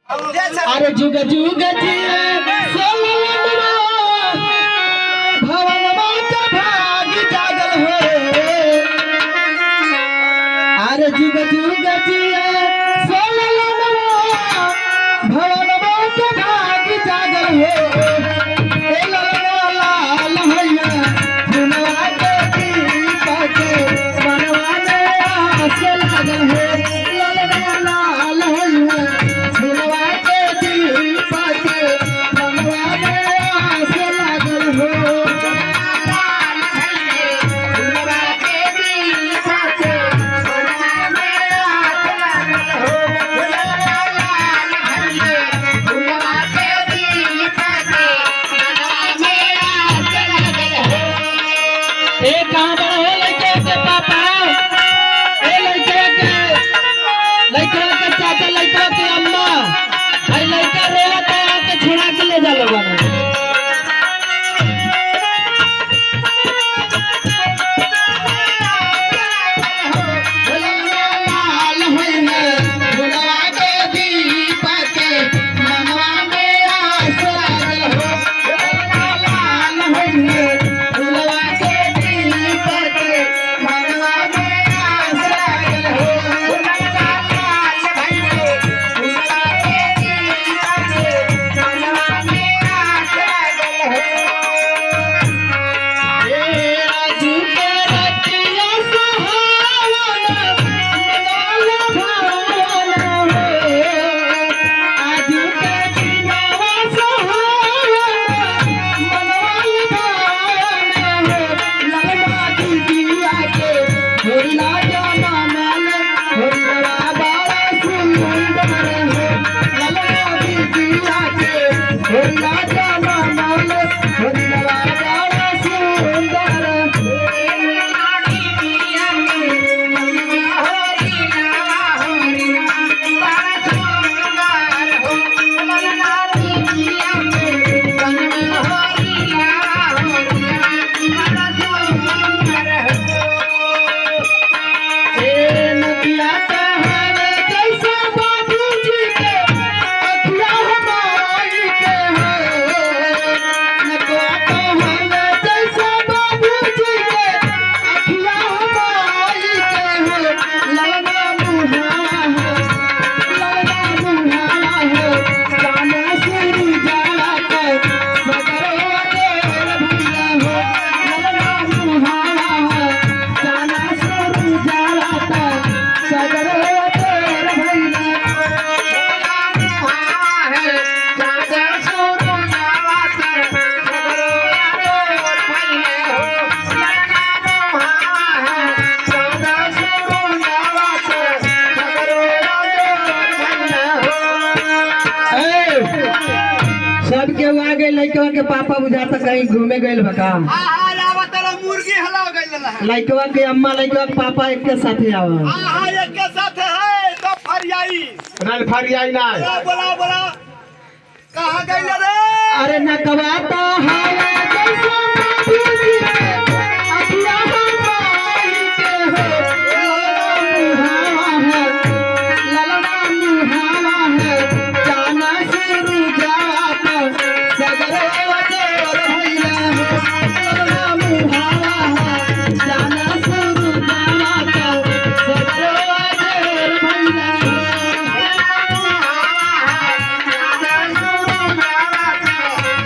अरे जुग जुग जिए सोलंदरा भवन बात भाग जागल हो। अरे जुग जुग जिए सोलंदरा भवन बात भाग जागल हो। ए ललना लाल हैया दुनवा के दीपक बनवा में आस लागल हो। ललना लाल हैया दुनवा के दीपक बनवा में आस लागल हो। लाल हैया दुनवा के दीपक बनवा में आस लागल हो। लाल हैया दुनवा के दीपक बनवा में आस लागल हो। ए कहां बड़ हो लइके के पापा, ए लइके के चाचा, लइका के अम्मा, अरे लइका रोवत है आके छुड़ा के ले जा लोगन। लाल हैया दुनवा के दीपक मनवा में आस लागल हो। लाल हैया दुनवा के दीपक मनवा में आस लागल हो। लाल हैया दुनवा के दीपक मनवा में आस लागल हो। ए राजू के रतिया सहावन मनल भावन हो। आजू के दिनवा सहावन मनल भावन हो। ललना दीदिया के होइला जनमल होइला बड़ा सुंदर हो। ललना दीदिया के होइला जनमल होइला बड़ा सुंदर हो। ललना दीदिया के होइला बड़ा सुंदर हो। ललना दीदिया के होइला बड़ा सुंदर हो। ए नदिया कहावे जैसे बाबूजी के अखिया हमारी के हो। नदिया कहावे जैसे बाबूजी के अखिया हमारी के हो। ललना मुहावा हो, ललना मुहावा हो, जाने सुरी जाला के सगरो देर भैया हो। ललना मुहावा हो, जाने सुरी जाला के सगरो देर भैया हो। ललना मुहावा है, जाने सुरी जाला के सगरो देर भैया हो। ललना मुहावा है, जाने सुरी जाला के सगरो देर भैया हो। सब के आ गए लइकवा के पापा बुझाता कहीं घूमे गइल बका। मुर्गी हला गइल है। लइकवा के अम्मा लइकवा के पापा एक के साथे आवा। एक के साथ है तो फरियाई रन फरियाई ना बोला बोला कहाँ गइल रे। अरे नकवा तो हवा जैसे बाबूजी के अखिया हमारी के हो। ललना मुहावा है, जाना शुरू जात सगरो देर भैया हो। ललना मुहावा है, जाना शुरू जात सगरो देर भैया हो। ललना मुहावा है, जाना शुरू जात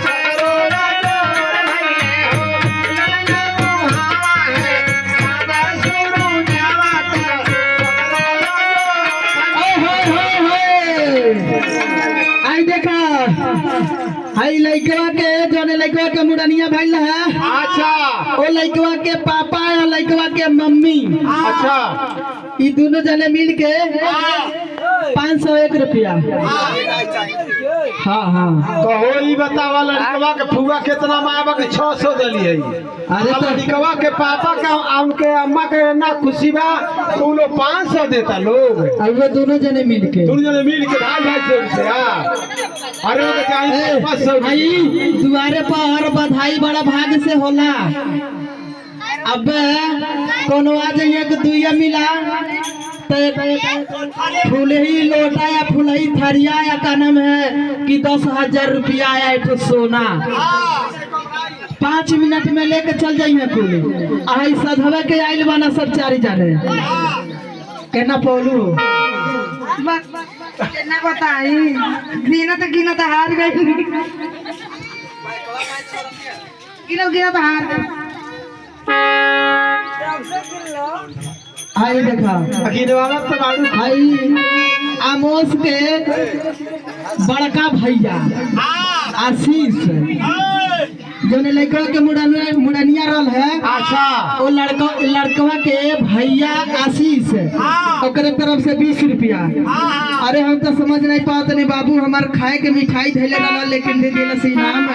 सगरो देर भैया हो। ललना मुहावा है, जाना शुरू जात आई देखा आई लइकवा के जोने लइकवा के मुरनिया भइल है। अच्छा ओ लइकवा के पापा या लइकवा के मम्मी, अच्छा ई दोनों जने मिल के 501 रुपया। हाँ हाँ कहो ई बतावा लड़कवा के फुआ कितना मायबा के 600 देलिए। अरे तो लड़कवा के पापा का उनके अम्मा के ना खुशी बा तो लोग 500 देता लोग। अब वो दोनों जने मिल के तुम जने मिल के 250 रुपया। अरे वो चाहिए 500 आई दुआरे पर हर बधाई बड़ा भाग से होला। अब कोनो आ जाइए कि दुइया मिला तो फूल ही लोटा या फूल ही थरिया या का नाम है कि 10,000 रुपया आया एक सोना 5 मिनट में लेके चल जाइए कुल आई सधवा के आइल बाना सब चारी जाने केना पोलू केना बताई गिनत हार गई गिनत हार गई आई देखा गिनवाना तो मालूम आई आमोस के बड़का भैया आशीष जोने लड़का के मुड़निया रहल है अच्छा वो लड़कवा के भैया आशीष ओकरे तरफ से 20 रुपया अरे हम तो समझ नहीं पात नहीं बाबू हमार खाए के मिठाई धैले रहल लेकिन दे दिला से इनाम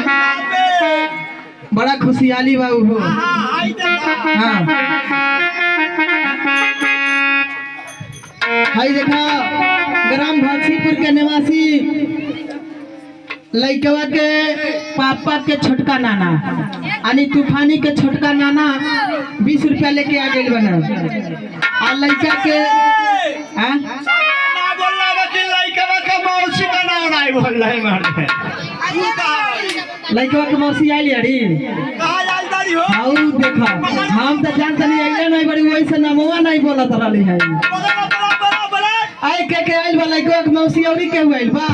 बड़ा खुशहाली बाबू हो हाँ भाई देखा ग्राम भागसीपुर के निवासी लड़कवा के पापा के छोटका नाना यानी तूफानी के छोटका नाना 20 रुपया लेके आ गए बना और लड़का के लड़कवा के मौसी आई अड़ी देखा हम तो जानते नहीं अइले नहीं बड़ी वैसे नमवा नहीं बोलत रही है आई के आइल बा लड़कवा के मौसी औरी के आइल बा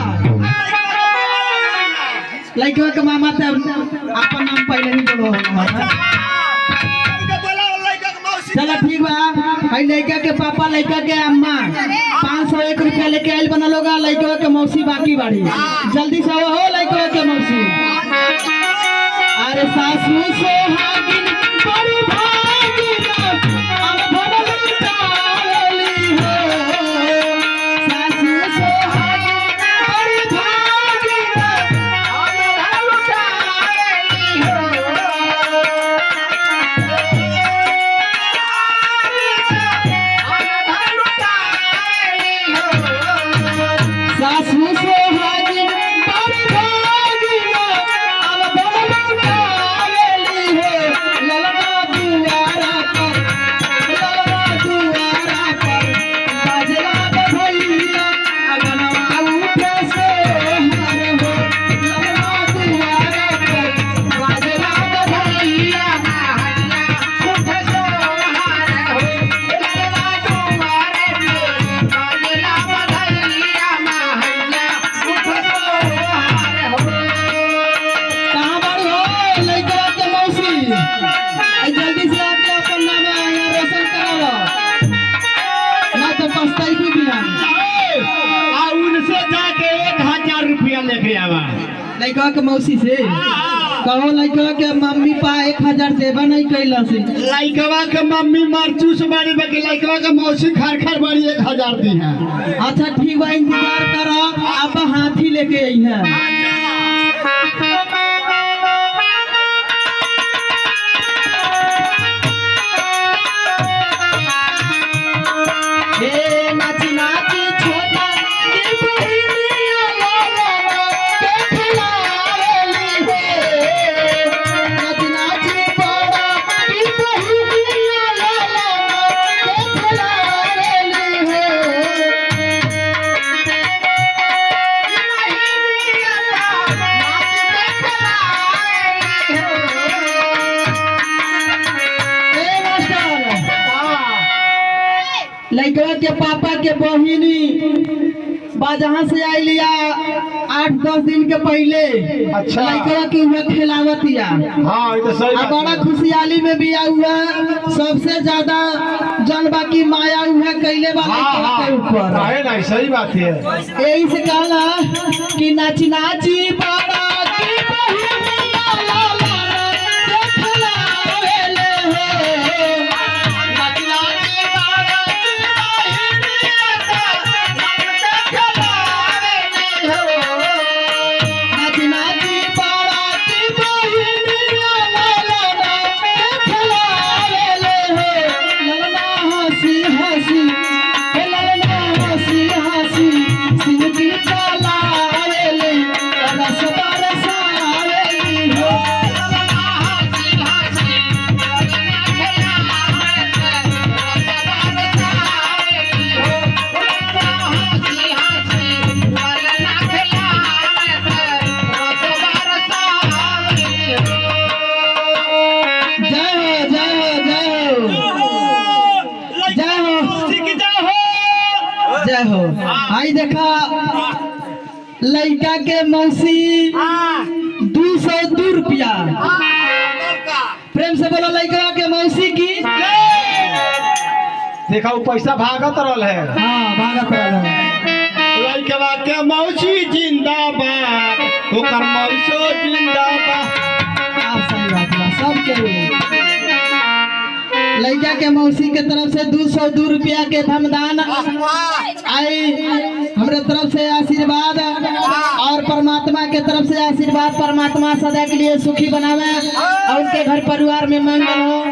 लड़कवा के मामा तो अपन नाम पहले ही बोलो चलो ठीक बा भाई लड़का के पापा लड़का के अम्मा 501 रुपया लेके आइल बना लोगा लड़कवा के मौसी बाकी बाड़ी जल्दी से हो लड़कवा के मौसी अरे सासू सोहागिन बड़ी भागिन अब बनल काली हो सासू सोहागिन बड़ी भागिन अब बनल काली हो सासू सोहागिन बड़ी भागिन अब बनल काली हो ललना दुआरा पर बाजला बधैया अगनवा उठे से हर हो ललना दुआरा पर बाजला बधैया उठे से हर हो ललना दुआरे पे बाजला बधैया महैया उठे से हर हो कहाँ बाड़ी हो लड़का के मौसी जल्दी से आके अपन नाम यहाँ रोशन कराओ ना तो पछताई भी बिना उनसे जाके 1,000 रुपया लेके आवा लड़का के मौसी से कहो लड़का के मम्मी पा 1,000 देबा नहीं कैला से लड़कवा के मम्मी मरचूस बाड़ी बाकी लड़कवा के मौसी खर बाड़ी 1,000 दी है अच्छा ठीक बा इंतजार करो अब हाथी लेके आई है नाची नाची छोटा के बहिनिया लाला के खिलावेली है नाची नाची बड़ा के बहिनिया लाला के खिलावेली है लड़का के पापा के बहिनी बाजहाँ से आई लिया 8-10 दिन के पहले अच्छा। लड़का की हुआ खिलावतिया हाँ ये तो सही बात बड़ा है। खुशहाली में भी हुआ सबसे ज्यादा जनबा की माया हुआ कैले वाला हाँ के ऊपर हाँ नहीं सही बात है यही से कहला कि नाची नाची बड़ा की बहिनिया लाला के खिलावेले हो नाची नाची बड़ा की बहिनिया लाला के खिलावेले हो नाची नाची बड़ा की बहिनिया लाला के खिलावेले हो ललना हंसी हंसी हे ललना हंसी हंसी सिंह की चलावेले रस देखा लड़का के मौसी 202 रुपया। प्रेम से बोलो लड़का के मौसी की। देखा वो पैसा भागत रहल है। हाँ भागत रहल है। लड़का के मौसी जिंदाबाद, ओकर मौसो जिंदाबाद। सही बात बा, सबके लड़का के मौसी के तरफ से 202 रुपया के धमदान आई। हमारे तरफ से आशीर्वाद और परमात्मा के तरफ से आशीर्वाद। परमात्मा सदा के लिए सुखी बनावे और उनके घर परिवार में मंगल हो।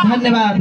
धन्यवाद।